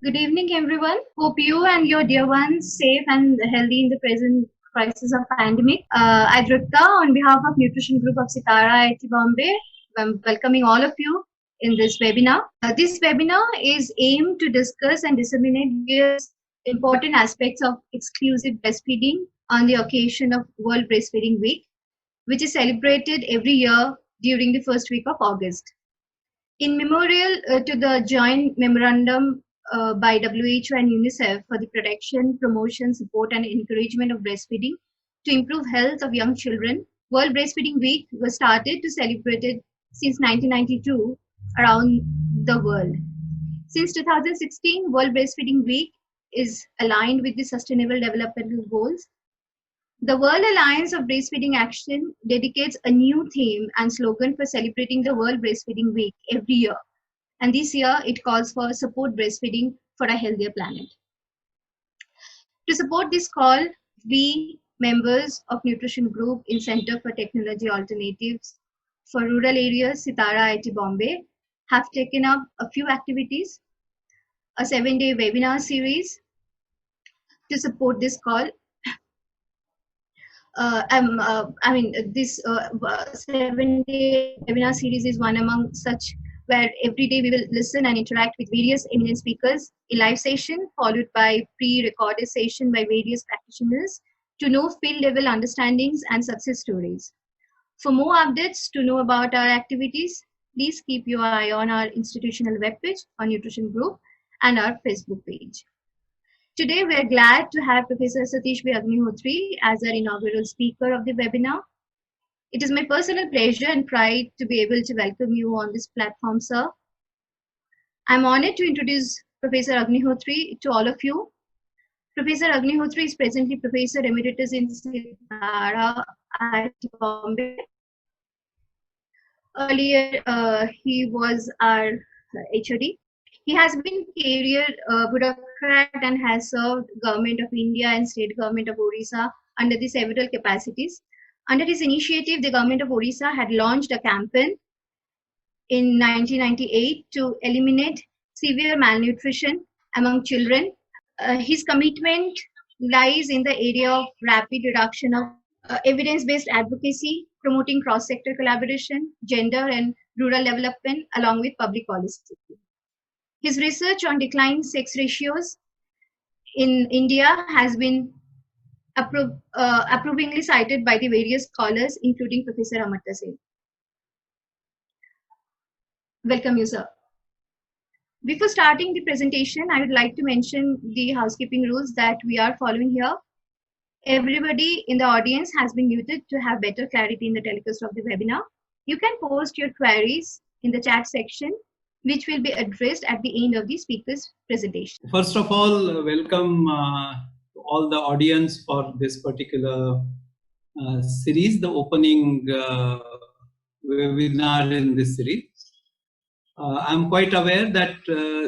Good evening, everyone. Hope you and your dear ones safe and healthy in the present crisis of pandemic. Adripta, on behalf of Nutrition Group of Sitara IIT Bombay, I'm welcoming all of you in this webinar. This webinar is aimed to discuss and disseminate various important aspects of exclusive breastfeeding on the occasion of World Breastfeeding Week, which is celebrated every year during the first week of August. In memorial to the joint memorandum by WHO and UNICEF for the protection, promotion, support, and encouragement of breastfeeding to improve health of young children, World Breastfeeding Week was started to celebrate it since 1992 around the world. Since 2016, World Breastfeeding Week is aligned with the Sustainable Development Goals. The World Alliance of Breastfeeding Action dedicates a new theme and slogan for celebrating the World Breastfeeding Week every year. And this year, it calls for support breastfeeding for a healthier planet. To support this call, we members of Nutrition Group in Center for Technology Alternatives for Rural Areas, Sitara IIT Bombay, have taken up a few activities, a 7-day webinar series to support this call. This 7-day webinar series is one among such where every day we will listen and interact with various eminent speakers, a live session followed by pre-recorded session by various practitioners to know field level understandings and success stories. For more updates to know about our activities, please keep your eye on our institutional webpage, our nutrition group, and our Facebook page. Today, we are glad to have Professor Satish B. Agnihotri as our inaugural speaker of the webinar. It is my personal pleasure and pride to be able to welcome you on this platform, sir. I'm honored to introduce Professor Agnihotri to all of you. Professor Agnihotri is presently Professor Emeritus in Sitara IIT Bombay. Earlier, he was our HOD. He has been career bureaucrat and has served Government of India and State Government of Odisha under the several capacities. Under his initiative, the Government of Odisha had launched a campaign in 1998 to eliminate severe malnutrition among children. His commitment lies in the area of rapid reduction of evidence-based advocacy, promoting cross-sector collaboration, gender and rural development, along with public policy. His research on declining sex ratios in India has been approvingly cited by the various scholars, including Professor Amartya Sen. Welcome you, sir. Before starting the presentation, I would like to mention the housekeeping rules that we are following here. Everybody in the audience has been muted to have better clarity in the telecast of the webinar. You can post your queries in the chat section, which will be addressed at the end of the speaker's presentation. First of all, welcome to all the audience for this particular series, the opening webinar in this series. I'm quite aware that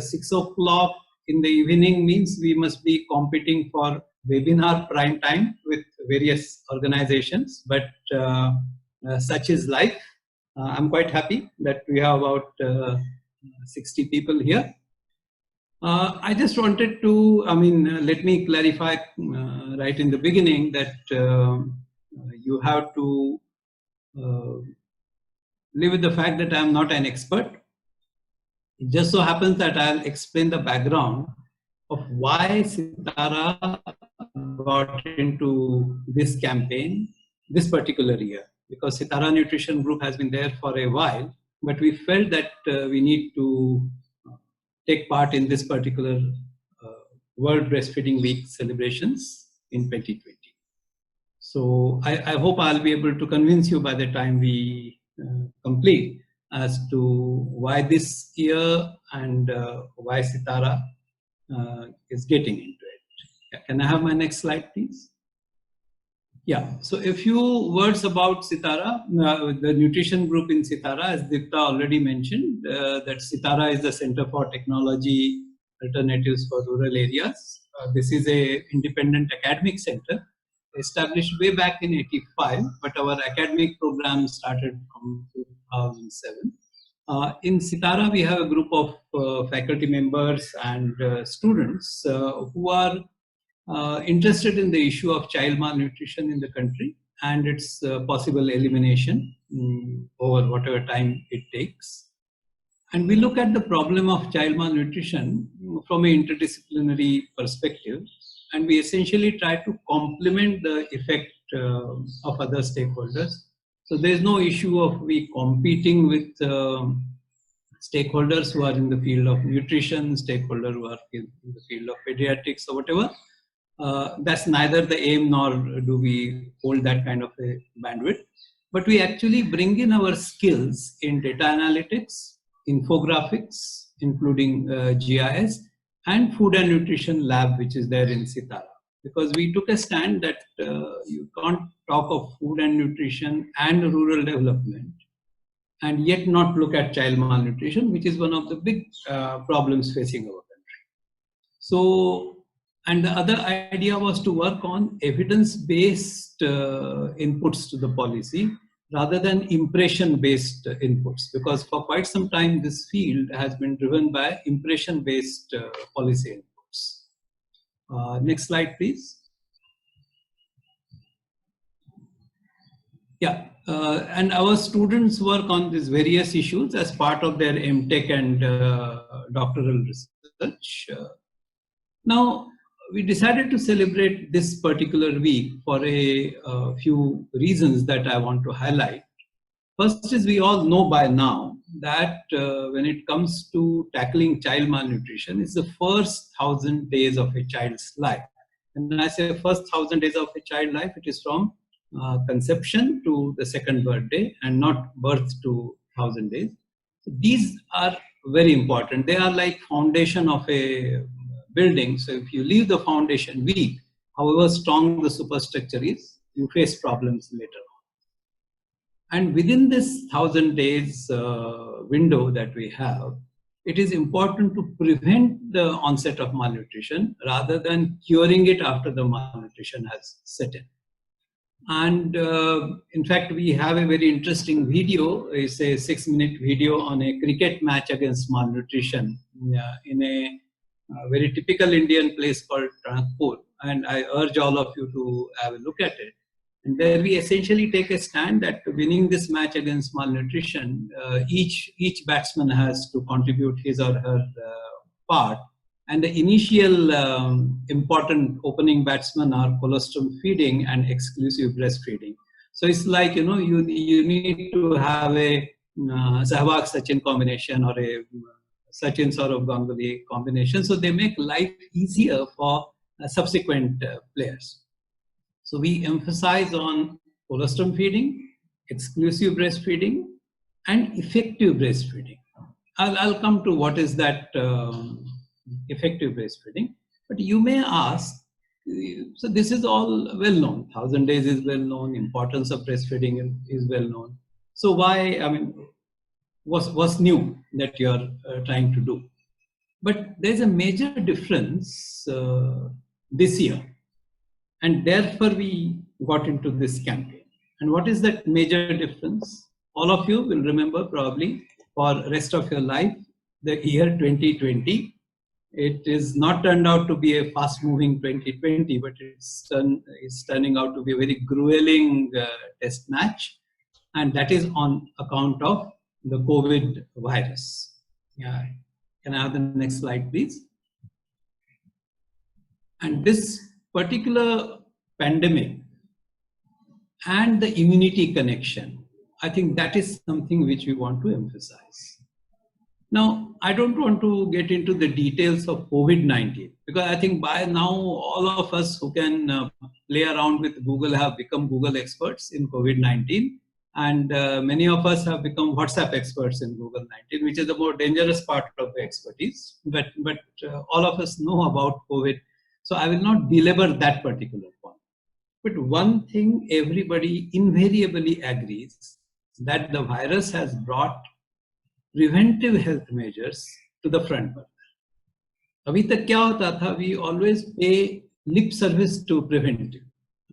6 o'clock in the evening means we must be competing for webinar prime time with various organizations, but such is life. I'm quite happy that we have about 60 people here. I just wanted to, let me clarify right in the beginning that you have to live with the fact that I'm not an expert. It just so happens that I'll explain the background of why Sitara got into this campaign this particular year. Because Sitara Nutrition Group has been there for a while, but we felt that we need to take part in this particular World Breastfeeding Week celebrations in 2020. So I hope I'll be able to convince you by the time we complete as to why this year and why Sitara is getting into it. Can I have my next slide, please? Yeah, so a few words about Sitara, the nutrition group in Sitara, as Dipta already mentioned, that Sitara is the Center for Technology Alternatives for Rural Areas. This is a independent academic center established way back in '85, but our academic program started from 2007. In Sitara, we have a group of faculty members and students who are interested in the issue of child malnutrition in the country and its possible elimination over whatever time it takes. And we look at the problem of child malnutrition from an interdisciplinary perspective, and we essentially try to complement the effect of other stakeholders. So there's no issue of we competing with stakeholders who are in the field of nutrition, stakeholders who are in the field of pediatrics or whatever. That's neither the aim nor do we hold that kind of a bandwidth. But we actually bring in our skills in data analytics, infographics, including GIS, and food and nutrition lab, which is there in Sitara. Because we took a stand that you can't talk of food and nutrition and rural development and yet not look at child malnutrition, which is one of the big problems facing our country. So, and the other idea was to work on evidence-based inputs to the policy rather than impression-based inputs, because for quite some time this field has been driven by impression-based policy inputs. Next slide, please. Yeah, and our students work on these various issues as part of their MTech and doctoral research. Now, we decided to celebrate this particular week for a few reasons that I want to highlight. First is, we all know by now that when it comes to tackling child malnutrition, it's the first 1,000 days of a child's life. And when I say first 1,000 days of a child's life, it is from conception to the second birthday and not birth to 1,000 days. So these are very important. They are like foundation of a building. So if you leave the foundation weak, however strong the superstructure is, you face problems later on. And within this 1,000 days window that we have, it is important to prevent the onset of malnutrition rather than curing it after the malnutrition has set in. And in fact, we have a very interesting video. It's a 6-minute video on a cricket match against malnutrition in a very typical Indian place called Rangpur. And I urge all of you to have a look at it. And there we essentially take a stand that winning this match against malnutrition, each batsman has to contribute his or her part. And the initial important opening batsmen are colostrum feeding and exclusive breastfeeding. So it's like, you need to have a Sehwag Sachin combination or a Sachin Saurav Ganguly combination. So they make life easier for subsequent players. So we emphasize on colostrum feeding, exclusive breastfeeding, and effective breastfeeding. I'll come to what is that effective breastfeeding. But you may ask, so this is all well known. 1,000 days is well known. Importance of breastfeeding is well known. So why, what's new that you're trying to do? But there's a major difference this year. And therefore we got into this campaign. And what is that major difference? All of you will remember probably for the rest of your life, the year 2020. It is not turned out to be a fast-moving 2020, but it's turning out to be a very grueling test match. And that is on account of the COVID virus. Yeah. Can I have the next slide, please? And this particular pandemic and the immunity connection, I think that is something which we want to emphasize. Now, I don't want to get into the details of COVID-19 because I think by now all of us who can play around with Google have become Google experts in COVID-19, and many of us have become WhatsApp experts in Google-19, which is the more dangerous part of the expertise. But all of us know about COVID, so I will not belabor that particular point. But one thing everybody invariably agrees, that the virus has brought preventive health measures to the front burner. Abhi tak kya hota tha, we always pay lip service to preventive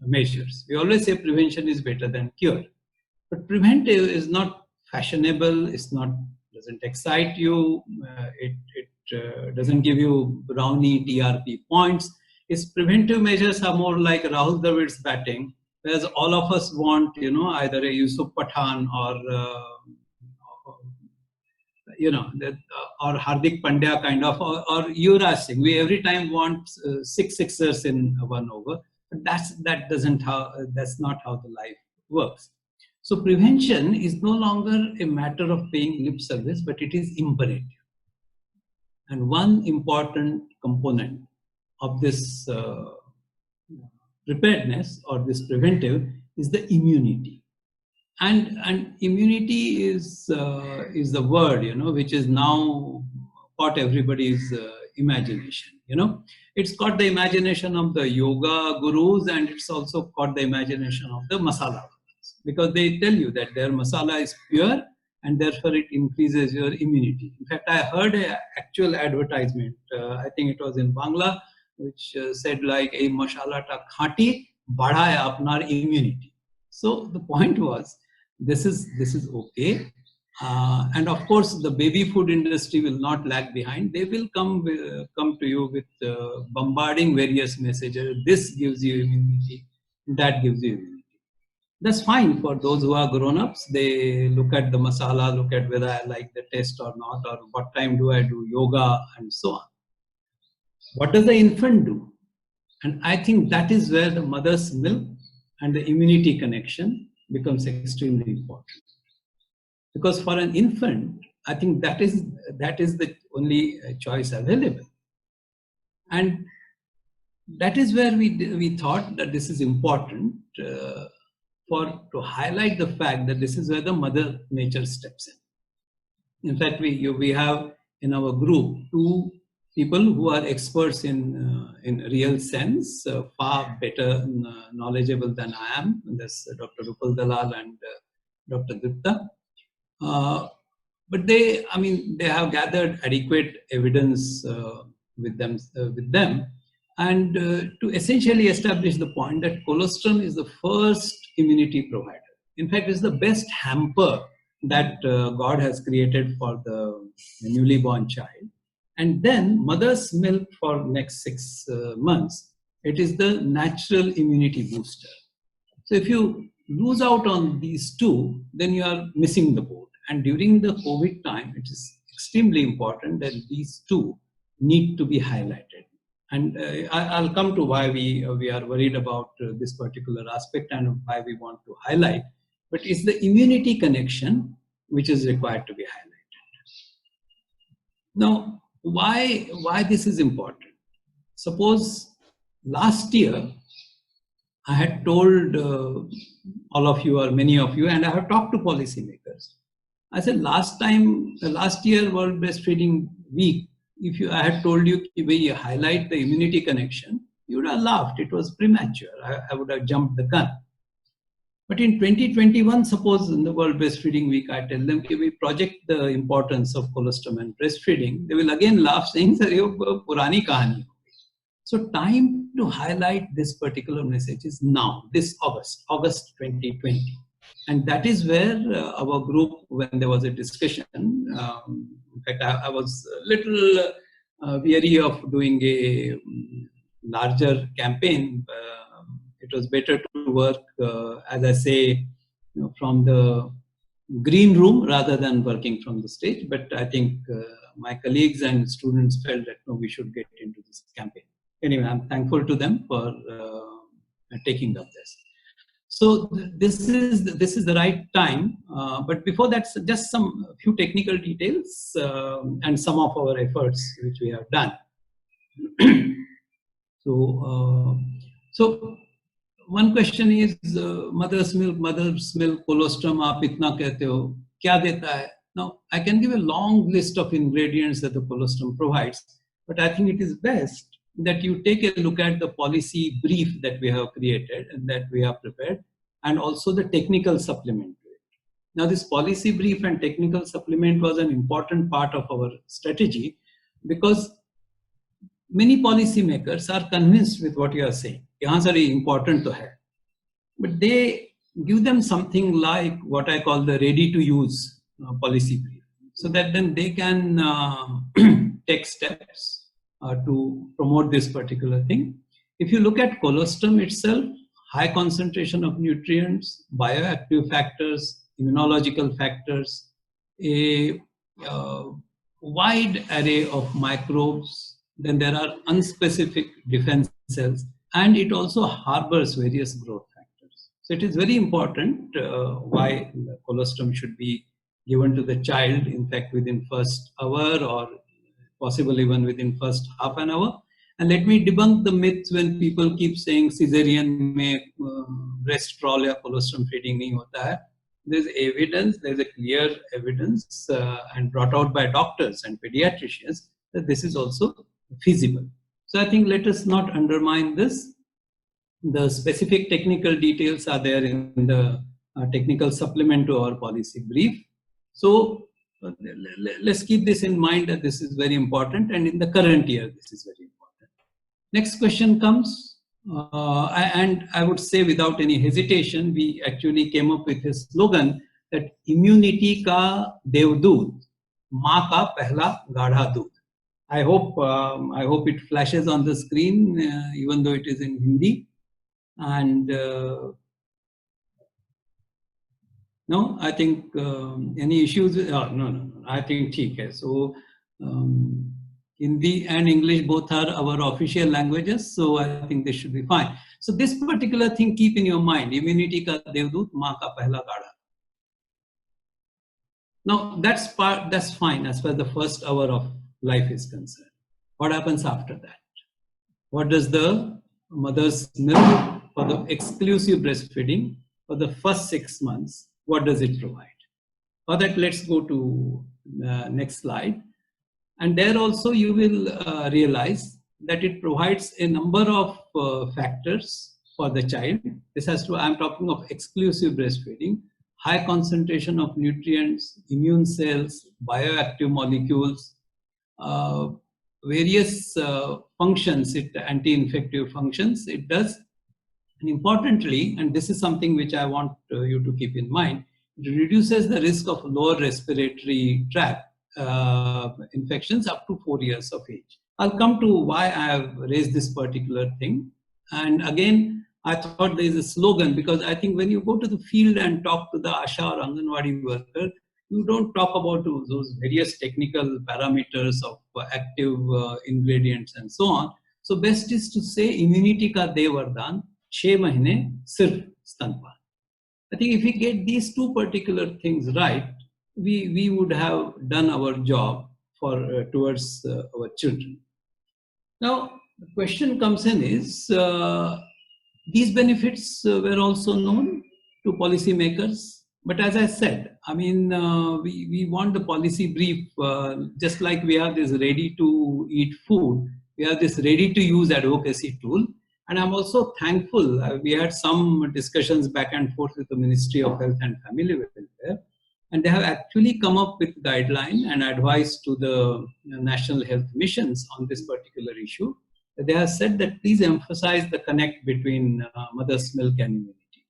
measures. We always say prevention is better than cure. But preventive is not fashionable, it's not doesn't excite you, it doesn't give you brownie TRP points. Its preventive measures are more like Rahul Dravid's batting, whereas all of us want, either a Yusuf Pathan or Hardik Pandya kind of, or Yuvraj Singh. We every time want 6 sixers in 1 over, but that's not how the life works. So prevention is no longer a matter of paying lip service, but it is imperative. And one important component of this preparedness or this preventive is the immunity. And immunity is the word, which is now caught everybody's imagination. It's caught the imagination of the yoga gurus, and it's also caught the imagination of the masala gurus, because they tell you that their masala is pure and therefore it increases your immunity. In fact, I heard an actual advertisement, I think it was in Bangla, which said like, "A masala ta khati badhaya apnar immunity." So the point was, this is okay. And of course, the baby food industry will not lag behind. They will come to you with bombarding various messages. This gives you immunity, that gives you immunity. That's fine for those who are grown-ups. They look at the masala, look at whether I like the taste or not, or what time do I do yoga, and so on. What does the infant do? And I think that is where the mother's milk and the immunity connection becomes extremely important. Because for an infant, I think that is the only choice available. And that is where we thought that this is important to highlight the fact that this is where the mother nature steps in. In fact, we have in our group 2 people who are experts in real sense, far better knowledgeable than I am. There's Dr. Rupal Dalal and Dr. Dutta. But they have gathered adequate evidence with them, and to essentially establish the point that colostrum is the first immunity provider. In fact, it's the best hamper that God has created for the newly born child. And then mother's milk for next 6 months, it is the natural immunity booster. So if you lose out on these 2, then you are missing the boat. And during the COVID time, it is extremely important that these 2 need to be highlighted. And I'll come to why we are worried about this particular aspect and why we want to highlight. But it's the immunity connection which is required to be highlighted. Now, why this is important? Suppose last year I had told all of you or many of you, and I have talked to policymakers. I said last year World Breastfeeding Week, if I had told you we highlight the immunity connection, you would have laughed. It was premature. I would have jumped the gun. But in 2021, suppose in the World Breastfeeding Week, I tell them we project the importance of colostrum and breastfeeding, they will again laugh, saying, "Sir, ye purani kahani." So time to highlight this particular message is now, this August 2020. And that is where our group, when there was a discussion, in fact, I was a little weary of doing a larger campaign. It was better to work, as I say, from the green room rather than working from the stage. But I think my colleagues and students felt that no, we should get into this campaign. Anyway, I'm thankful to them for taking up this. So this is the right time. But before that, just some few technical details and some of our efforts which we have done. So one question is mother's milk, colostrum, aap itna kehte ho, kya deta hai? Now, I can give a long list of ingredients that the colostrum provides, but I think it is best that you take a look at the policy brief that we have created and that we have prepared, and also the technical supplement to it. Now, this policy brief and technical supplement was an important part of our strategy because many policymakers are convinced with what you are saying. Yahan sari important to hai. But they give them something like what I call the ready-to-use policy brief. so that then they can take steps to promote this particular thing. If you look at colostrum itself, high concentration of nutrients, bioactive factors, immunological factors, a wide array of microbes, then there are unspecific defense cells, and it also harbors various growth factors. So it is very important why the colostrum should be given to the child, in fact, within first hour or possibly even within first half an hour. And let me debunk the myths when people keep saying cesarean में breast troll या colostrum feeding नहीं होता है. There's evidence, there's a clear evidence and brought out by doctors and pediatricians that this is also feasible. So I think let us not undermine this. The specific technical details are there in the technical supplement to our policy brief. So let's keep this in mind that this is very important, and in the current year this is very important. Next question comes, and I would say without any hesitation, we actually came up with a slogan that immunity ka devdoot, maa ka pehla gadha doodh. I hope it flashes on the screen, even though it is in Hindi. And no, I think any issues? No. I think ठीक है. So Hindi and English both are our official languages, so I think this should be fine. So this particular thing, keep in your mind: immunity ka devdoot, maa ka pehla gadha. Now that's fine as far as the first hour of life is concerned. What happens after that? What does the mother's milk for the exclusive breastfeeding for the first 6 months? What does it provide? For that, let's go to next slide. And there also you will realize that it provides a number of factors for the child. This has to, I'm talking of exclusive breastfeeding, high concentration of nutrients, immune cells, bioactive molecules, various functions, anti-infective functions it does. And importantly, and this is something which I want you to keep in mind, it reduces the risk of lower respiratory tract infections up to 4 years of age. I'll come to why I have raised this particular thing. And again, I thought there is a slogan, because I think when you go to the field and talk to the Asha or Anganwadi worker, you don't talk about those various technical parameters of active ingredients and so on. So best is to say immunity ka de vardhan, 6 mahine sirf stanpan. I think if we get these two particular things right, we would have done our job for towards our children. Now, the question comes in is, these benefits were also known to policymakers. But as I said, I mean, we want the policy brief, just like we have this ready-to-eat food, we have this ready-to-use advocacy tool. And I'm also thankful, we had some discussions back and forth with the Ministry of Health and Family Welfare, and they have actually come up with guideline and advice to the national health missions on this particular issue. They have said that please emphasize the connect between mother's milk and immunity.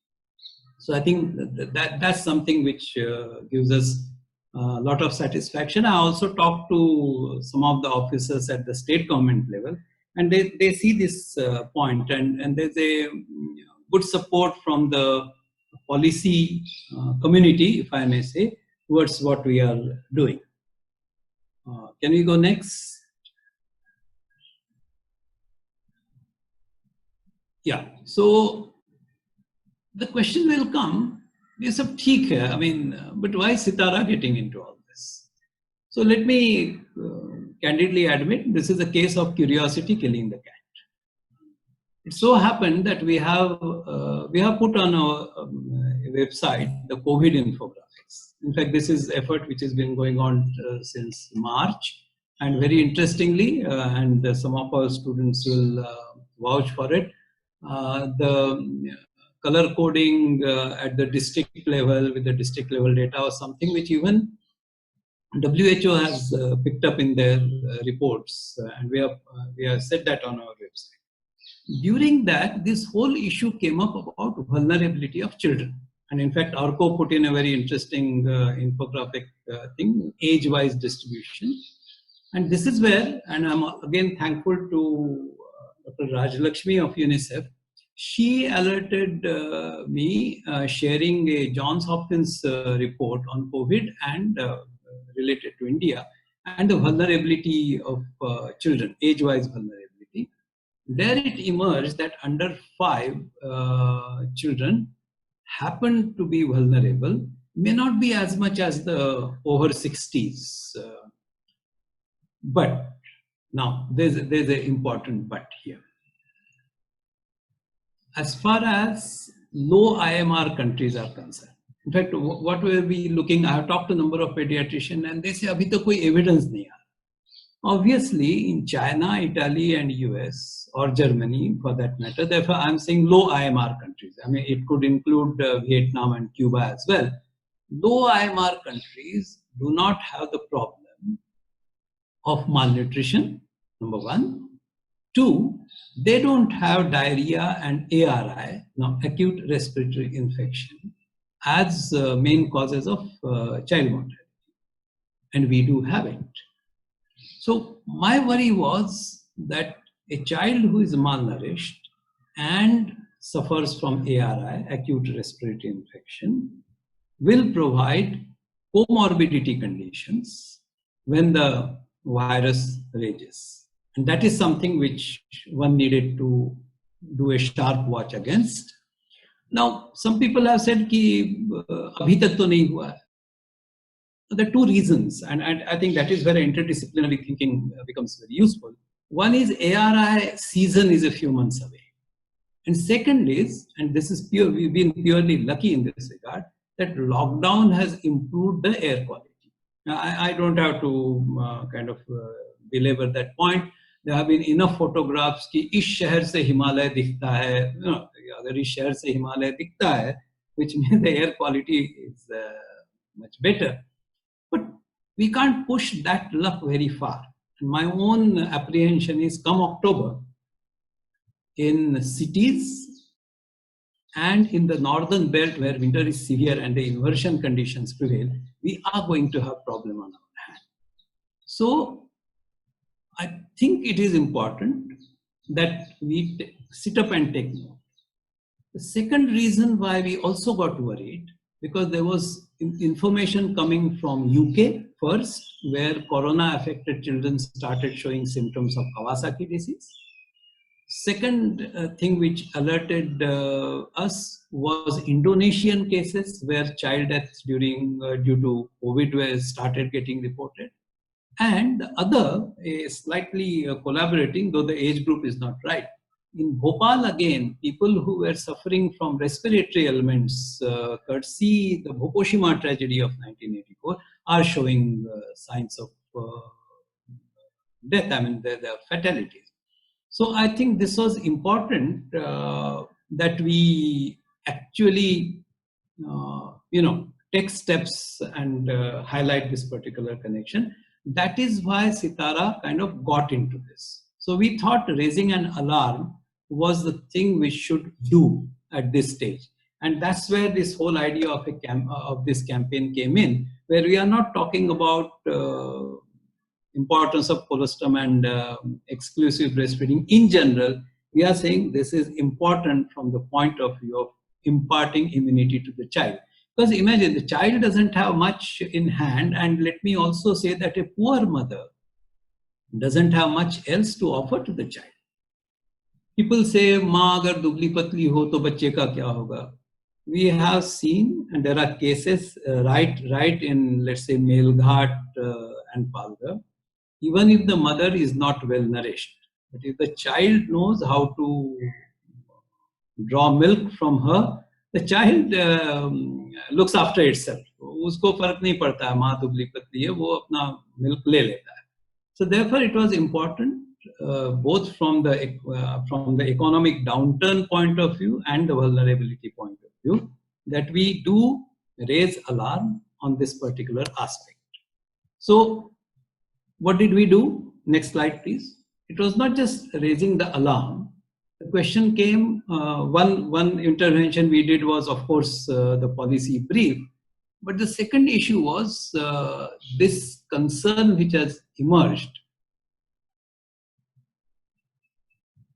So I think that's something which gives us a lot of satisfaction. I also talked to some of the officers at the state government level, and they see this point, and there's a good support from the policy community, if I may say, towards what we are doing. Can we go next? Yeah, so the question will come, I mean, but why is Sitara getting into all this? So let me candidly admit, this is a case of curiosity killing the cat. It so happened that we have put on our website the COVID infographics. In fact, this is effort which has been going on since March, and very interestingly, and some of our students will vouch for it, the color coding at the district level with the district level data was something which even WHO has picked up in their reports, and we have said that on our website. During that, this whole issue came up about vulnerability of children. And in fact, Arco put in a very interesting infographic thing, age-wise distribution. And this is where, and I'm again thankful to Dr. Raj Lakshmi of UNICEF. She alerted me sharing a Johns Hopkins report on COVID and related to India and the vulnerability of children, age-wise vulnerability. There it emerged that under 5 children happen to be vulnerable, may not be as much as the over 60s. But now there's an important but here. As far as low IMR countries are concerned, in fact, what we'll be looking, I have talked to a number of pediatricians and they say, abhi to koi evidence nahi aa. Obviously, in China, Italy, and US, or Germany for that matter, therefore, I'm saying low IMR countries. I mean, it could include Vietnam and Cuba as well. Low IMR countries do not have the problem of malnutrition, number 1. 2, they don't have diarrhea and ARI, now acute respiratory infection, as main causes of child mortality. And we do have it. So my worry was that a child who is malnourished and suffers from ARI, acute respiratory infection, will provide comorbidity conditions when the virus rages. And that is something which one needed to do a sharp watch against. Now, some people have said कि अभी तक तो नहीं हुआ है. There are 2 reasons, and I think that is where interdisciplinary thinking becomes very useful. One is ARI season is a few months away. And second is, and this is pure, we've been purely lucky in this regard, that lockdown has improved the air quality. Now, I don't have to belabor that point. There have been enough photographs कि इस शहर से हिमालय दिखता है, अगर इस शहर से हिमालय दिखता है, which means the air quality is much better. But we can't push that luck very far. And my own apprehension is come October, in cities and in the northern belt where winter is severe and the inversion conditions prevail, we are going to have problem on our hand. So I think it is important that we sit up and take note. The second reason why we also got worried, because there was information coming from UK first, where corona affected children started showing symptoms of Kawasaki disease. Second thing which alerted us was Indonesian cases where child deaths due to COVID were started getting reported. And the other is slightly collaborating, though the age group is not right. In Bhopal, again, people who were suffering from respiratory ailments, courtesy the Fukushima tragedy of 1984, are showing signs of death. I mean, there are fatalities. So I think this was important that we actually, take steps and highlight this particular connection. That is why Sitara kind of got into this. So we thought raising an alarm was the thing we should do at this stage. And that's where this whole idea of this campaign came in, where we are not talking about importance of colostrum and exclusive breastfeeding in general. We are saying this is important from the point of view of imparting immunity to the child. Because imagine the child doesn't have much in hand, and let me also say that a poor mother doesn't have much else to offer to the child. People say, "Maa agar dubli patli ho, to bacche ka kya hoga?" We have seen, and there are cases right in, let's say, Melghat and Palghar, even if the mother is not well nourished, but if the child knows how to draw milk from her, the child looks after itself. उसको फर्क नहीं पड़ता है माँ दुबली पतली है, वो अपना मिल्क ले लेता है. So therefore it was important both from the economic downturn point of view and the vulnerability point of view that we do raise alarm on this particular aspect. So what did we do? Next slide, please. It was not just raising the alarm. The question came, one intervention we did was, of course, the policy brief. But the second issue was this concern which has emerged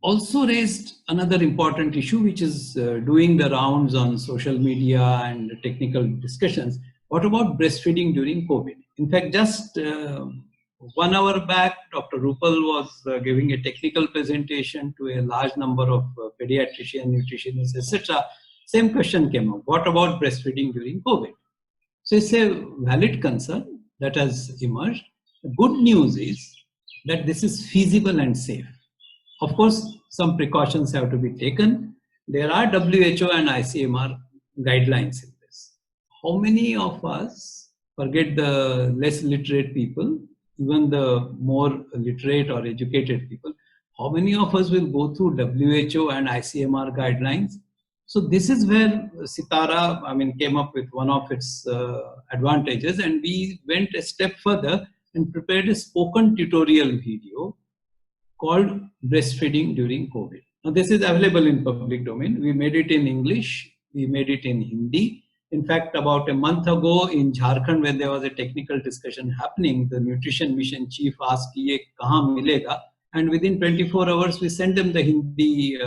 also raised another important issue, which is doing the rounds on social media and technical discussions. What about breastfeeding during COVID? In fact, just 1 hour back, Dr. Rupal was giving a technical presentation to a large number of pediatricians, nutritionists, etc. Same question came up. What about breastfeeding during COVID? So it's a valid concern that has emerged. The good news is that this is feasible and safe. Of course, some precautions have to be taken. There are WHO and ICMR guidelines in this. How many of us, forget the less literate people, even the more literate or educated people, how many of us will go through WHO and ICMR guidelines? So this is where Sitara, came up with one of its advantages, and we went a step further and prepared a spoken tutorial video called Breastfeeding During COVID. Now this is available in public domain. We made it in English, we made it in Hindi. In fact, about a month ago in Jharkhand, when there was a technical discussion happening, the nutrition mission chief asked, "Ye kahan milega?" And within 24 hours, we sent them the Hindi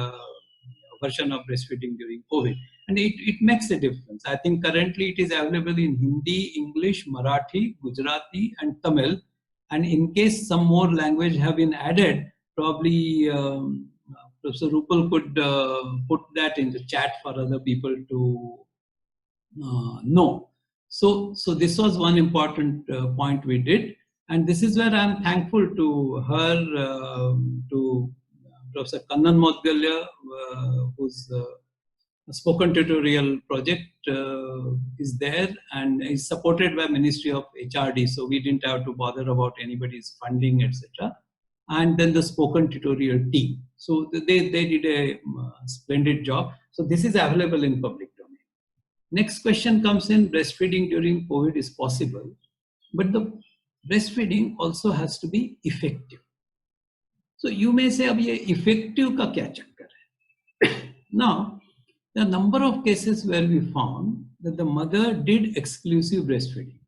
version of breastfeeding during COVID. And it makes a difference. I think currently it is available in Hindi, English, Marathi, Gujarati, and Tamil. And in case some more language have been added, probably Professor Rupal could put that in the chat for other people to know. So this was one important point we did. And this is where I'm thankful to her, to Professor Kannan Moudgalya, whose spoken tutorial project is there and is supported by Ministry of HRD. So we didn't have to bother about anybody's funding, etc. And then the spoken tutorial team. So they did a splendid job. So this is available in public domain. Next question comes in, breastfeeding during COVID is possible, but the breastfeeding also has to be effective. So you may say, ab ye effective ka kya chakkar hai? Now, there are a number of cases where we found that the mother did exclusive breastfeeding.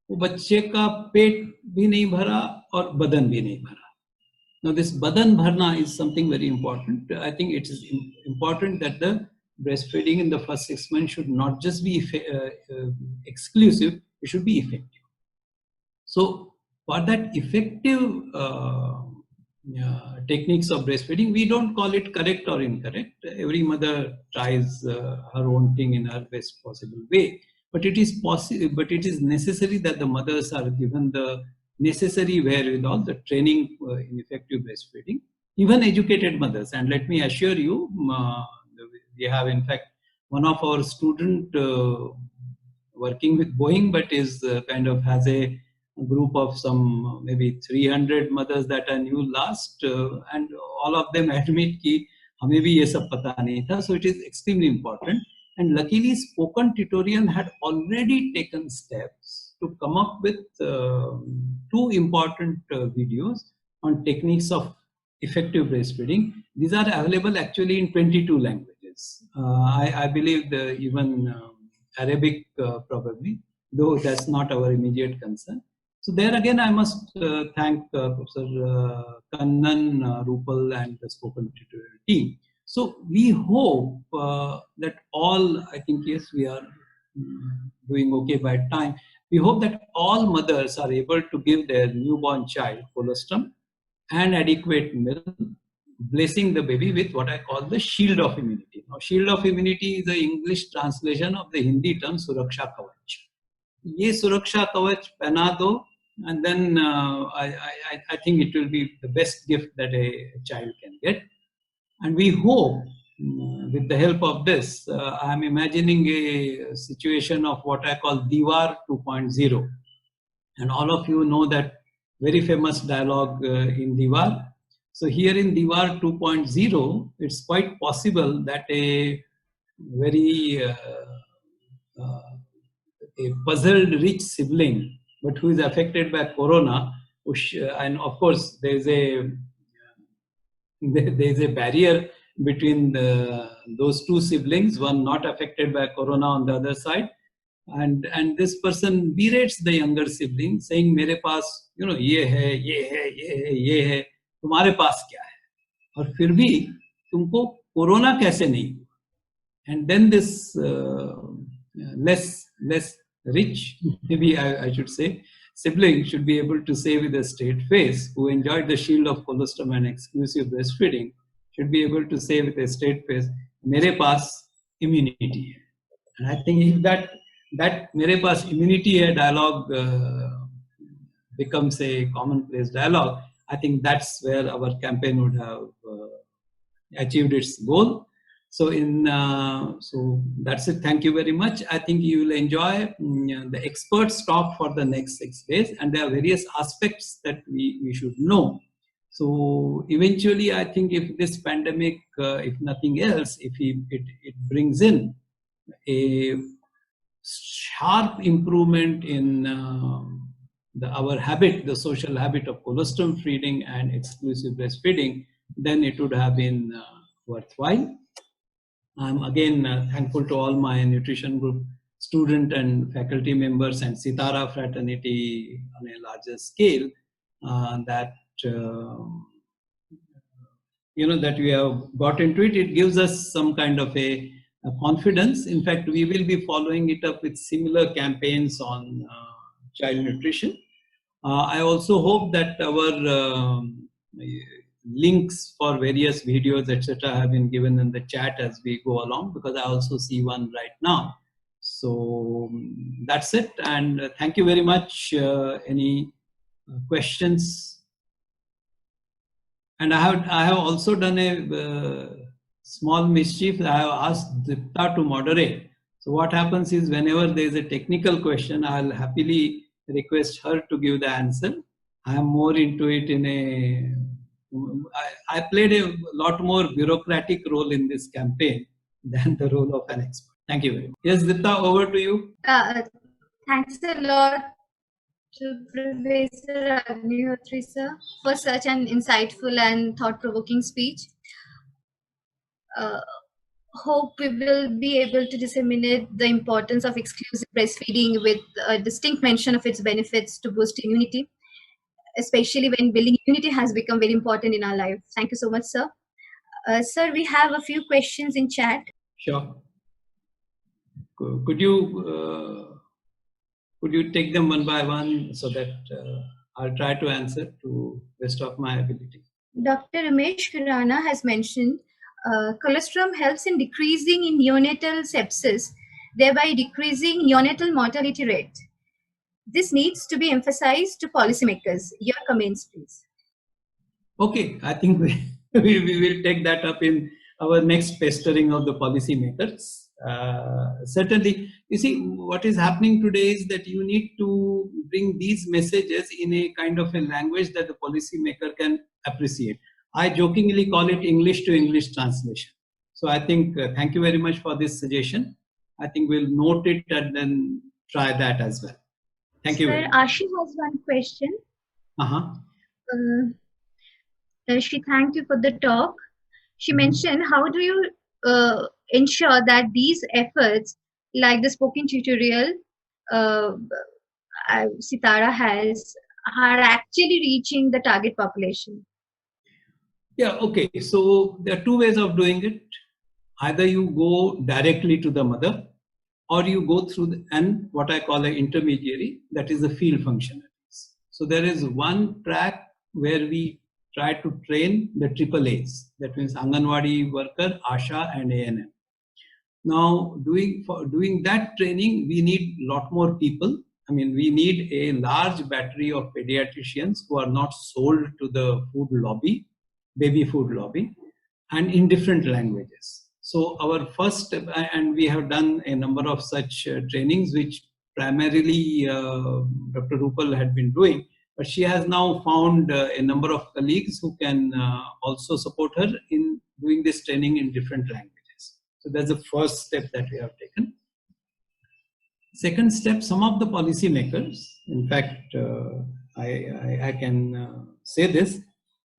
वो बच्चे का पेट भी नहीं भरा और बदन भी नहीं भरा. Now this badan bharna is something very important. I think it is important that the breastfeeding in the first 6 months should not just be exclusive, it should be effective. So for that effective techniques of breastfeeding, we don't call it correct or incorrect. Every mother tries her own thing in her best possible way. But it is possible, but it is necessary that the mothers are given the necessary wherewithal, the training in effective breastfeeding, even educated mothers. And let me assure you, we have in fact one of our student working with Boeing, but is kind of has a group of some maybe 300 mothers that are new last, and all of them admit ki hame bhi ye sab pata nahi tha. So it is extremely important. And luckily, spoken tutorial had already taken steps to come up with 2 important videos on techniques of effective breastfeeding. These are available actually in 22 languages. I believe even Arabic probably, though that's not our immediate concern. So there again, I must thank Professor Kannan, Rupal, and the spoken tutorial team. So we hope that all, I think, yes, we are doing okay by time. We hope that all mothers are able to give their newborn child colostrum and adequate milk, blessing the baby with what I call the shield of immunity. Now, shield of immunity is the English translation of the Hindi term Suraksha Kavach. Ye Suraksha Kavach pehna do, and then I think it will be the best gift that a child can get. And we hope, with the help of this, I am imagining a situation of what I call Diwar 2.0. And all of you know that very famous dialogue in Diwar. So here in Diwar 2.0, it's quite possible that a very a puzzled rich sibling, but who is affected by corona, and of course there is a barrier between those two siblings, one not affected by corona on the other side. And this person berates the younger sibling, saying, "मेरे पास, ये है, ये है, ये है, ये है, तुम्हारे पास क्या है? और फिर भी तुमको कोरोना कैसे नहीं हुआ?" And then this less rich, maybe I should say, sibling should be able to say with a straight face, who enjoyed the shield of colostrum and exclusive breastfeeding, should be able to say with a straight face, "मेरे पास immunity है." And I think if that "मेरे पास immunity है" dialogue becomes a commonplace dialogue, I think that's where our campaign would have achieved its goal. So so that's it. Thank you very much. I think you will enjoy the experts talk for the next 6 days, and there are various aspects that we should know. So eventually, I think if this pandemic, if nothing else, if it brings in a sharp improvement in our habit, the social habit of colostrum feeding and exclusive breastfeeding, then it would have been worthwhile. I'm again thankful to all my nutrition group student and faculty members and Sitara fraternity on a larger scale that that we have got into it. It gives us some kind of a confidence. In fact, we will be following it up with similar campaigns on child nutrition. I also hope that our links for various videos, etc., have been given in the chat as we go along, because I also see one right now. So that's it, and thank you very much. Any questions? And I have also done a small mischief. I have asked Dipta to moderate. So what happens is, whenever there is a technical question, I'll happily request her to give the answer. I am more into it I played a lot more bureaucratic role in this campaign than the role of an expert. Thank you very much. Yes, Dipta, over to you. Thanks a lot to Professor Agnihotri sir for such an insightful and thought-provoking speech. Hope we will be able to disseminate the importance of exclusive breastfeeding with a distinct mention of its benefits to boost immunity, especially when building immunity has become very important in our life. Thank you so much, sir. Sir, we have a few questions in chat. Sure. Could you take them one by one so that I'll try to answer to best of my ability? Dr. Ramesh Khurana has mentioned colostrum helps in decreasing in neonatal sepsis, thereby decreasing neonatal mortality rate. This needs to be emphasized to policymakers. Your comments, please. Okay, I think we will take that up in our next pestering of the policymakers. Certainly, you see, what is happening today is that you need to bring these messages in a kind of a language that the policymaker can appreciate. I jokingly call it English to English translation. So I think, thank you very much for this suggestion. I think we'll note it and then try that as well. Thank you. Sir, Ashi has one question. She thanked you for the talk. She mentioned, how do you ensure that these efforts, like the spoken tutorial Sitara has, are actually reaching the target population? Yeah, okay. So there are two ways of doing it. Either you go directly to the mother, or you go through what I call an intermediary, that is the field functionaries. So there is one track where we try to train the AAAs, that means Anganwadi worker, ASHA and ANM. Now, for doing that training, we need a lot more people. I mean, we need a large battery of pediatricians who are not sold to the food lobby, baby food lobby, and in different languages. So our first step, and we have done a number of such trainings, which primarily Dr. Rupal had been doing, but she has now found a number of colleagues who can also support her in doing this training in different languages. So that's the first step that we have taken. Second step, some of the policymakers, in fact, I can say this,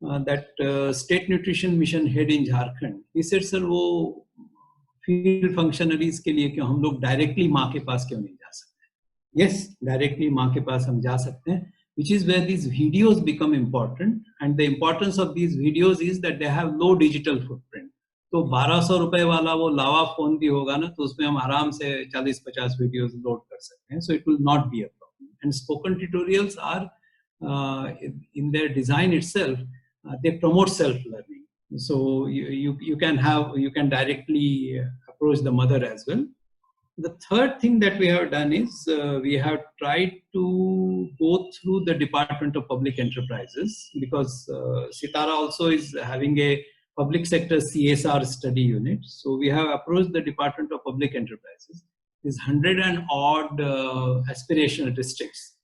that state nutrition mission head in Jharkhand. He said, sir, वो field functionaries के लिए क्यों हम लोग directly माँ के पास क्यों नहीं जा सकते? Yes, directly माँ के पास हम जा सकते हैं, which is where these videos become important. And the importance of these videos is that they have low digital footprint. तो 1200 रुपए वाला वो लावा फोन भी होगा ना, तो उसमें हम आराम से 40-50 वीडियोस लोड कर सकते हैं. So it will not be a problem. And spoken tutorials are in their design itself, they promote self-learning. So you can directly approach the mother as well. The third thing that we have done is we have tried to go through the Department of Public Enterprises, because Sitara also is having a public sector CSR study unit. So we have approached the Department of Public Enterprises. There's 100 and odd aspirational districts.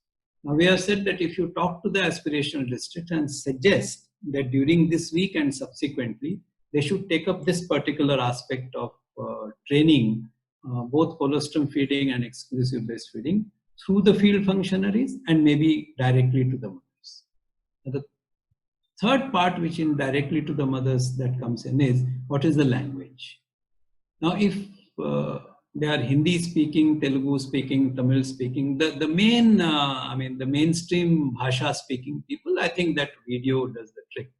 Now we have said that if you talk to the aspirational district and suggest that during this week and subsequently, they should take up this particular aspect of training, both colostrum feeding and exclusive breastfeeding, through the field functionaries and maybe directly to the mothers. And the third part, which in directly to the mothers that comes in, is what is the language. Now, if they are Hindi speaking, Telugu speaking, Tamil speaking, the main, the mainstream Bhasha speaking people, I think that video does the trick.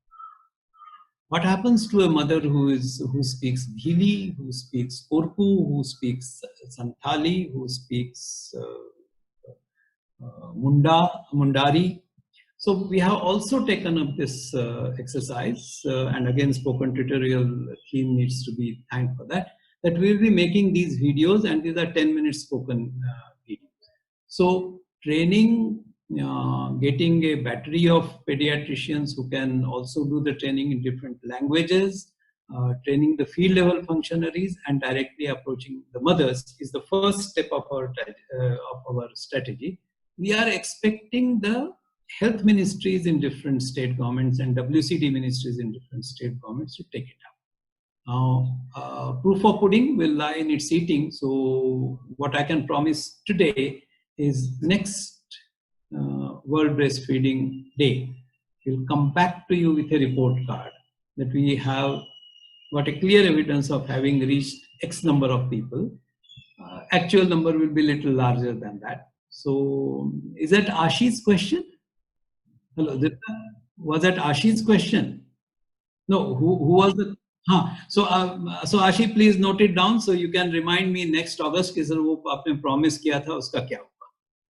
What happens to a mother who speaks Bhili, who speaks Urdu, who speaks Santali, who speaks Mundari? So we have also taken up this exercise, and again, spoken tutorial team needs to be thanked for that. That we will be making these videos, and these are 10-minute spoken videos. So training, getting a battery of pediatricians who can also do the training in different languages, training the field level functionaries, and directly approaching the mothers is the first step of our strategy. We are expecting the health ministries in different state governments and WCD ministries in different state governments to take it up. Now, proof of pudding will lie in its eating. So what I can promise today is next World Breastfeeding Day, we'll come back to you with a report card that we have got a clear evidence of having reached X number of people. Actual number will be a little larger than that. So is that Ashi's question? Hello, was that Ashi's question? No, who was the? So Ashi, please note it down so you can remind me next August कि sir वो आपने promise किया था उसका क्या होगा?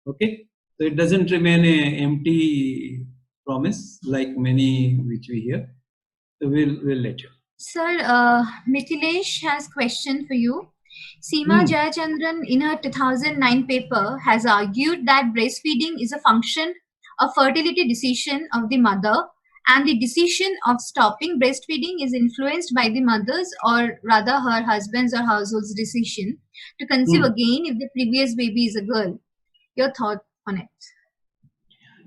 Okay, so it doesn't remain an empty promise like many which we hear. So we'll let you. Sir, Mithilesh has a question for you. Seema Jayachandran in her 2009 paper has argued that breastfeeding is a function of fertility decision of the mother, and the decision of stopping breastfeeding is influenced by the mother's, or rather her husband's or household's decision to conceive again if the previous baby is a girl. Your thought on it?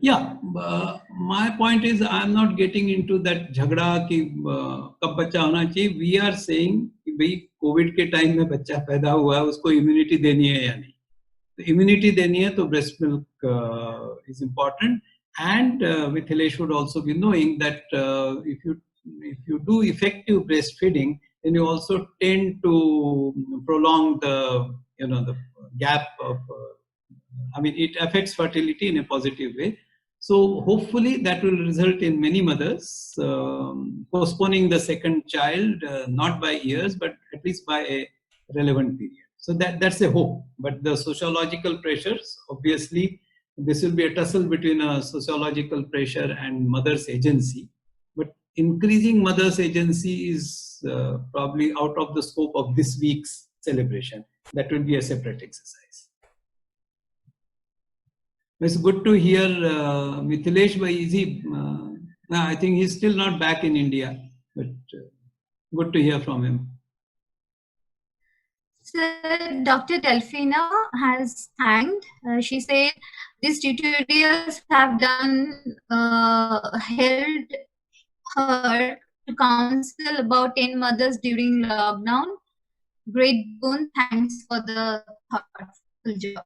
Yeah, my point is I'm not getting into that झगड़ा कि कब बच्चा होना चाहिए. We are saying कि भाई Covid के time में बच्चा पैदा हुआ है, उसको इम्यूनिटी देनी है या नहीं. तो इम्यूनिटी देनी है तो breast milk is important. And Mithilesh would also be knowing that if you do effective breastfeeding, then you also tend to prolong the gap of. It affects fertility in a positive way. So hopefully that will result in many mothers postponing the second child, not by years, but at least by a relevant period. So that's a hope. But the sociological pressures, obviously, this will be a tussle between a sociological pressure and mother's agency. But increasing mother's agency is probably out of the scope of this week's celebration. That will be a separate exercise. It's good to hear Mithilesh bhai. I think he's still not back in India, but good to hear from him. Sir, Dr. Delphina has thanked. She said these tutorials have helped her to counsel about 10 mothers during lockdown. Great boon. Thanks for the thoughtful job.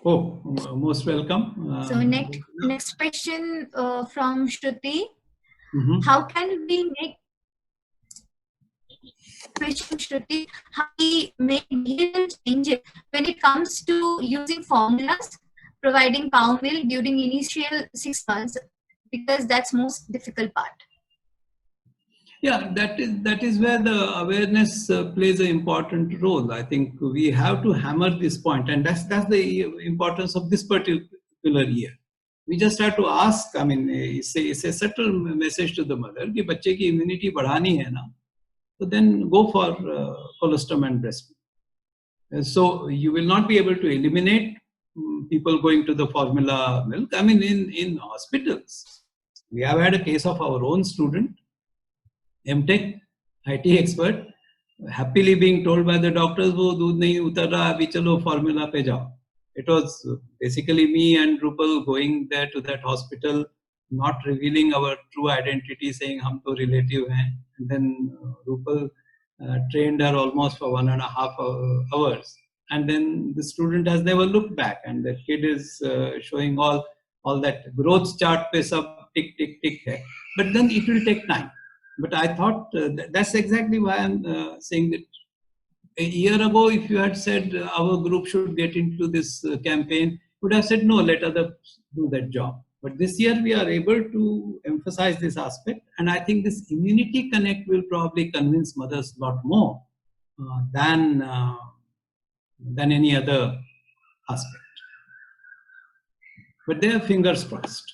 Oh, most welcome. So next question from Shruti. How can we make Shruti, how we make behavioral changes when it comes to using formulas, providing cow milk during initial 6 months, because that's most difficult part. Yeah, that is where the awareness plays an important role. I think we have to hammer this point, and that's the importance of this particular year. We just have to ask. I mean, it's a subtle message to the mother कि बच्चे की immunity बढ़ानी है ना, so then go for colostrum and breast milk. So you will not be able to eliminate people going to the formula milk. I mean, in hospitals, we have had a case of our own student, MTech, IT expert, happily being told by the doctors, वो दूध नहीं उतर रहा अभी चलो formula पे जाओ. It was basically me and Rupal going there to that hospital, not revealing our true identity, saying हम तो relative हैं. And then Rupal trained her almost for 1.5 hours. And then the student has never looked back, and the kid is showing all that growth chart पे सब tick tick tick है. But then it will take time. But I thought that's exactly why I'm saying that a year ago, if you had said our group should get into this campaign, would have said no, let others do that job. But this year we are able to emphasize this aspect, and I think this immunity connect will probably convince mothers a lot more than any other aspect. But their fingers crossed.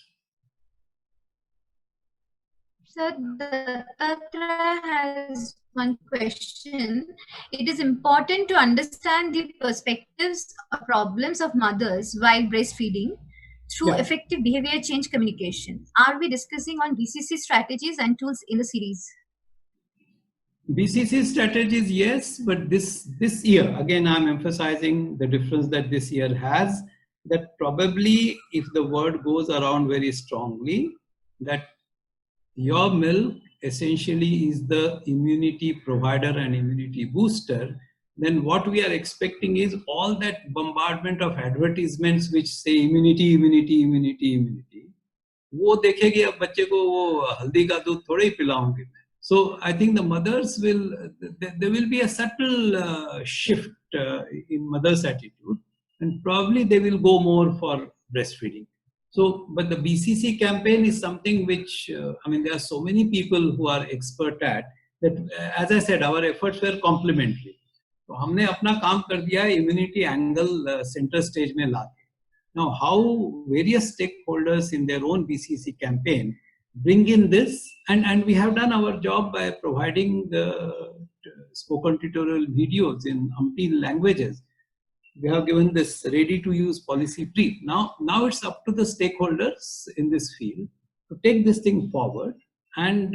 Sir, Dattatra has one question. It is important to understand the perspectives or problems of mothers while breastfeeding through effective behavior change communication. Are we discussing on BCC strategies and tools in the series? BCC strategies, yes, but this year, again, I'm emphasizing the difference that this year has, that probably if the word goes around very strongly, that your milk essentially is the immunity provider and immunity booster, then what we are expecting is all that bombardment of advertisements which say immunity, immunity, immunity, immunity. वो देखेगी अब बच्चे को वो हल्दी का दूध थोड़े ही पिलाऊंगी मैं. So I think the mothers there will be a subtle shift in mothers' attitude, and probably they will go more for breastfeeding. So, but the BCC campaign is something which, I mean, there are so many people who are expert at that. As I said, our efforts were complementary. So, हमने अपना काम कर दिया है immunity angle center stage में लाके. Now, how various stakeholders in their own BCC campaign bring in this, and we have done our job by providing the spoken tutorial videos in umpteen languages. We have given this ready-to-use policy brief. Now it's up to the stakeholders in this field to take this thing forward and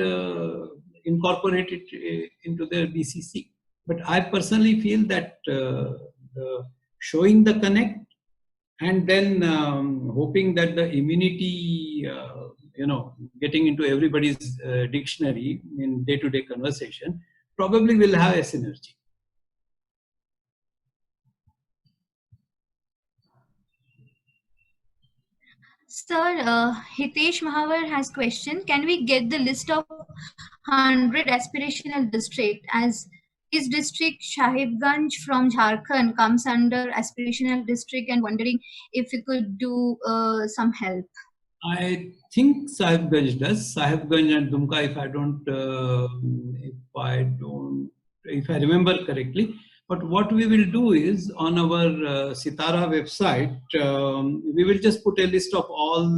incorporate it into their BCC. But I personally feel that showing the connect and then hoping that the immunity, getting into everybody's dictionary in day-to-day conversation, probably will have a synergy. Sir, Hitesh Mahavar has question. Can we get the list of 100 aspirational district, as his district Sahibganj from Jharkhand comes under aspirational district, and wondering if we could do some help? I think Sahibganj does. Sahibganj and Dumka, if I remember correctly. But what we will do is on our Sitara website, we will just put a list of all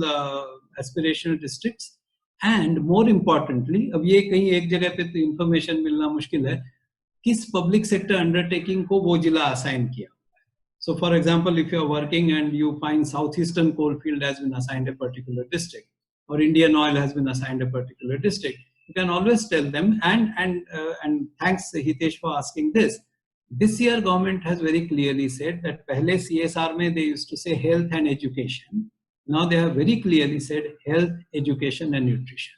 aspirational districts, and more importantly, अब ये कहीं एक जगह पे तो information मिलना मुश्किल है, किस public sector undertaking को वो जिला assign किया. So, for example, if you are working and you find Southeastern Coalfield has been assigned a particular district, or Indian Oil has been assigned a particular district, you can always tell them. And thanks Hitesh for asking this. This year, government has very clearly said that पहले CSR में they used to say health and education. Now they have very clearly said health, education and nutrition.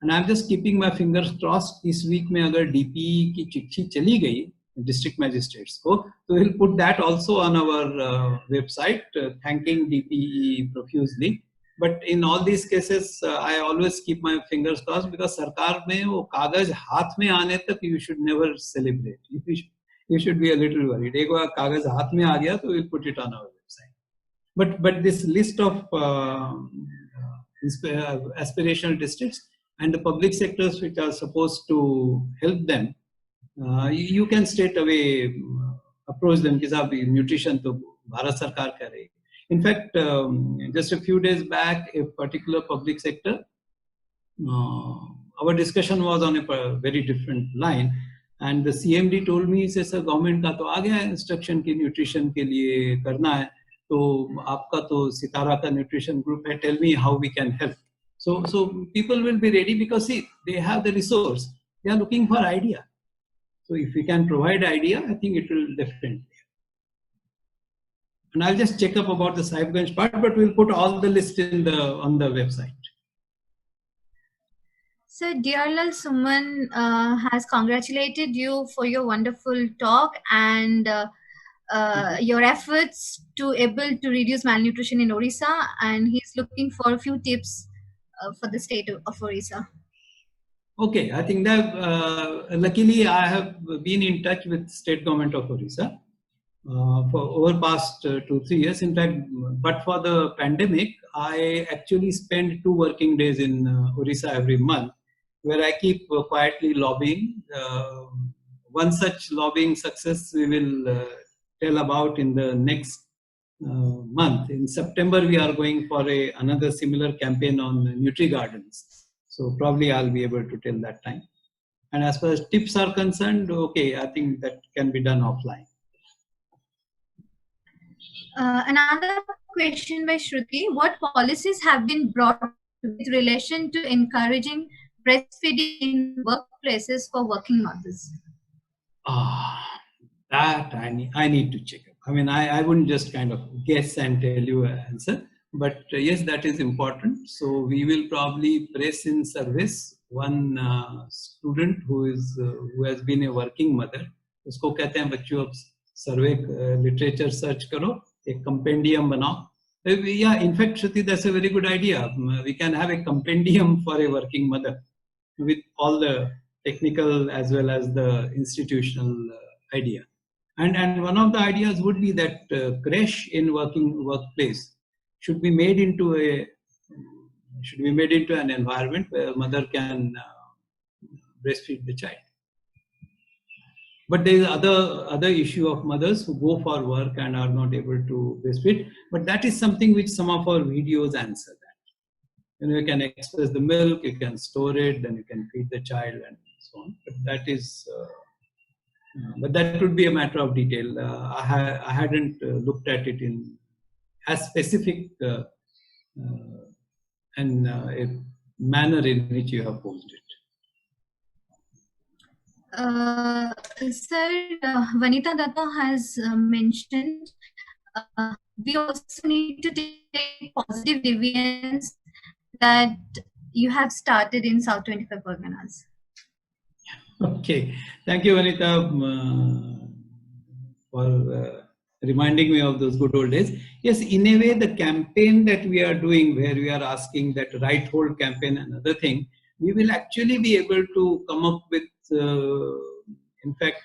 And I'm just keeping my fingers crossed. इस week में अगर DPE की चिट्ठी चली गई district magistrates को, so we'll put that also on our website, thanking DPE profusely. But in all these cases, I always keep my fingers crossed because सरकार में वो कागज हाथ में आने तक you should never celebrate. You should be a little worried. एक बार कागज हाथ में आ गया तो we'll put it on our website. But this list of aspirational districts and the public sectors which are supposed to help them, you can straight away approach them कि साहब nutrition तो भारत सरकार कर रही है. In fact, just a few days back, a particular public sector, our discussion was on a very different line, and the CMD told me, he says, sir, government का तो आ गया instruction की nutrition के लिए करना है, तो आपका तो सितारा का nutrition group है, tell me how we can help. So people will be ready because see, they have the resource, they are looking for idea. So if we can provide idea, I think it will definitely. And I'll just check up about the Sahibganj part, but we'll put all the list on the website. So, Dearlal Suman has congratulated you for your wonderful talk and your efforts to able to reduce malnutrition in Orissa, and he's looking for a few tips for the state of Orissa. Okay, I think that luckily I have been in touch with state government of Orissa for over past 2-3 years. In fact, but for the pandemic, I actually spend 2 working days in Orissa every month, where I keep quietly lobbying. One such lobbying success we will tell about in the next month. In September, we are going for another similar campaign on Nutri Gardens. So probably I'll be able to tell that time. And as far as tips are concerned, okay, I think that can be done offline. Another question by Shruti: what policies have been brought with relation to encouraging breastfeeding in workplaces for working mothers? That I need to check. I mean, I wouldn't just kind of guess and tell you an answer, but yes, that is important. So we will probably press in service one student who has been a working mother. उसको कहते हैं बच्चों अब सर्वे literature search करो, एक compendium बनाओ. Yeah, in fact, Shruti, that's a very good idea. We can have a compendium for a working mother with all the technical as well as the institutional idea. And one of the ideas would be that creche in workplace should be made into an environment where a mother can breastfeed the child. But there is other issue of mothers who go for work and are not able to breastfeed. But that is something which some of our videos answer that. You can express the milk, you can store it, then you can feed the child and so on. But that is, but that would be a matter of detail. I hadn't looked at it in as specific and a manner in which you have posed it. Sir, Vanita Datta has mentioned we also need to take positive deviance that you have started in South 25 Parganas. Okay, thank you, Vanita, for reminding me of those good old days. Yes, in a way, the campaign that we are doing, where we are asking that right hold campaign and other thing, we will actually be able to come up with, in fact,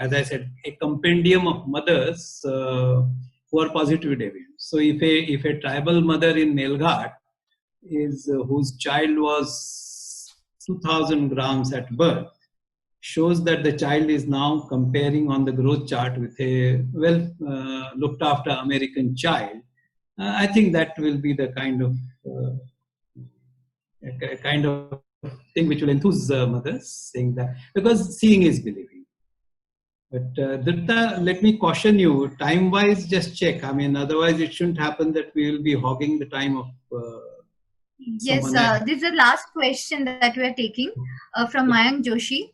as I said, a compendium of mothers who are positive deviants. So if a tribal mother in Melghat whose child was 2,000 grams at birth, shows that the child is now comparing on the growth chart with a well looked after American child, I think that will be the kind of thing which will enthuse mothers, saying that, because seeing is believing. But Dutta, let me caution you, time-wise, just check. I mean, otherwise it shouldn't happen that we will be hogging the time of yes, this is the last question that we are taking from Mayank Joshi.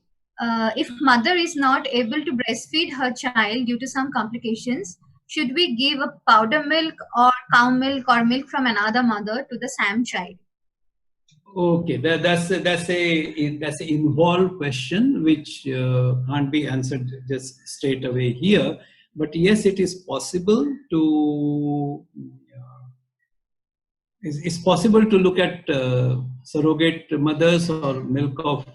If mother is not able to breastfeed her child due to some complications, should we give a powder milk or cow milk or milk from another mother to the same child? Okay, that's an involved question which can't be answered just straight away here. But yes, it is possible to it's possible to look at surrogate mothers or milk of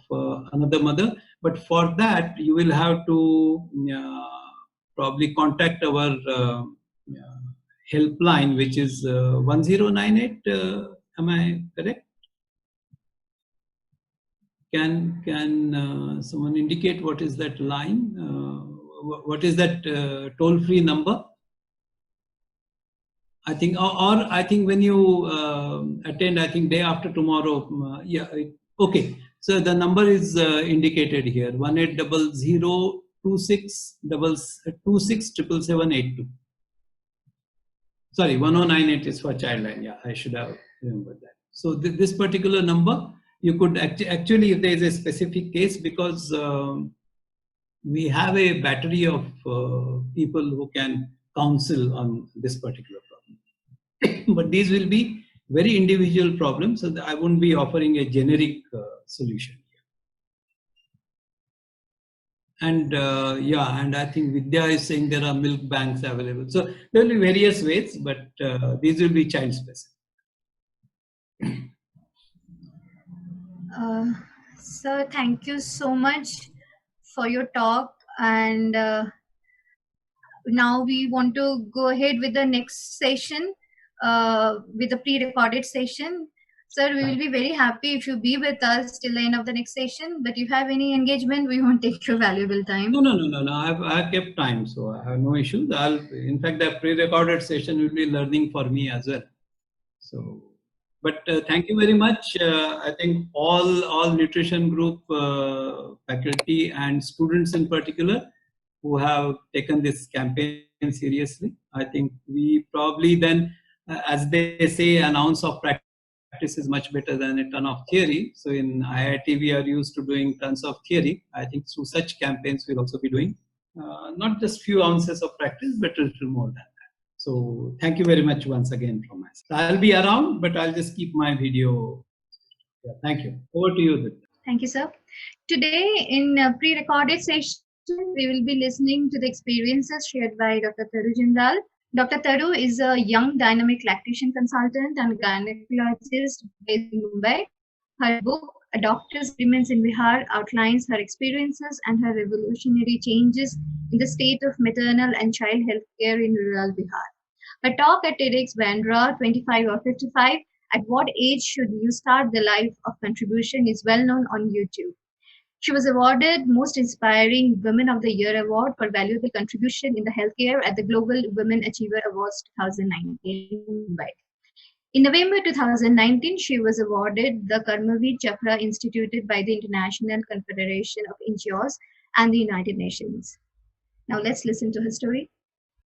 another mother, but for that you will have to probably contact our helpline, which is 1098. Am I correct? Can someone indicate what is that line? What is that toll-free number? I think, or I think when you attend, I think day after tomorrow. Yeah. Okay. So the number is indicated here: 1800267782. Sorry, 1098 is for Childline. Yeah, I should have remembered that. So this particular number, you could actually, if there is a specific case, because we have a battery of people who can counsel on this particular problem. But these will be very individual problems, so I won't be offering a generic solution here. And yeah, and I think Vidya is saying there are milk banks available. So there will be various ways, but these will be child specific. Sir, thank you so much for your talk, and now we want to go ahead with the next session, with the pre-recorded session. Sir, we will be very happy if you be with us till the end of the next session, but if you have any engagement, we won't take your valuable time. No. I've kept time, so I have no issues. In fact, the pre-recorded session will be learning for me as well. So, but thank you very much. I think all nutrition group faculty and students in particular who have taken this campaign seriously. I think we probably then, as they say, an ounce of practice is much better than a ton of theory. So in IIT, we are used to doing tons of theory. I think through such campaigns, we'll also be doing not just few ounces of practice, but a little more than that. So thank you very much once again from us. I'll be around, but I'll just keep my video. Yeah, thank you. Over to you, Vidya. Thank you, sir. Today in a pre-recorded session, we will be listening to the experiences shared by Dr. Taru Jindal. Dr. Taru is a young dynamic lactation consultant and gynecologist based in Mumbai. Her book, A Doctor's Experiments in Bihar, outlines her experiences and her revolutionary changes in the state of maternal and child health care in rural Bihar. Her talk at TEDx Bandra, 25 or 55, At What Age Should You Start the Life of Contribution, is well known on YouTube. She was awarded Most Inspiring Women of the Year Award for valuable contribution in the healthcare at the Global Women Achiever Awards 2019 in Mumbai. In November 2019, she was awarded the Karmavir Chakra instituted by the International Confederation of NGOs and the United Nations. Now let's listen to her story.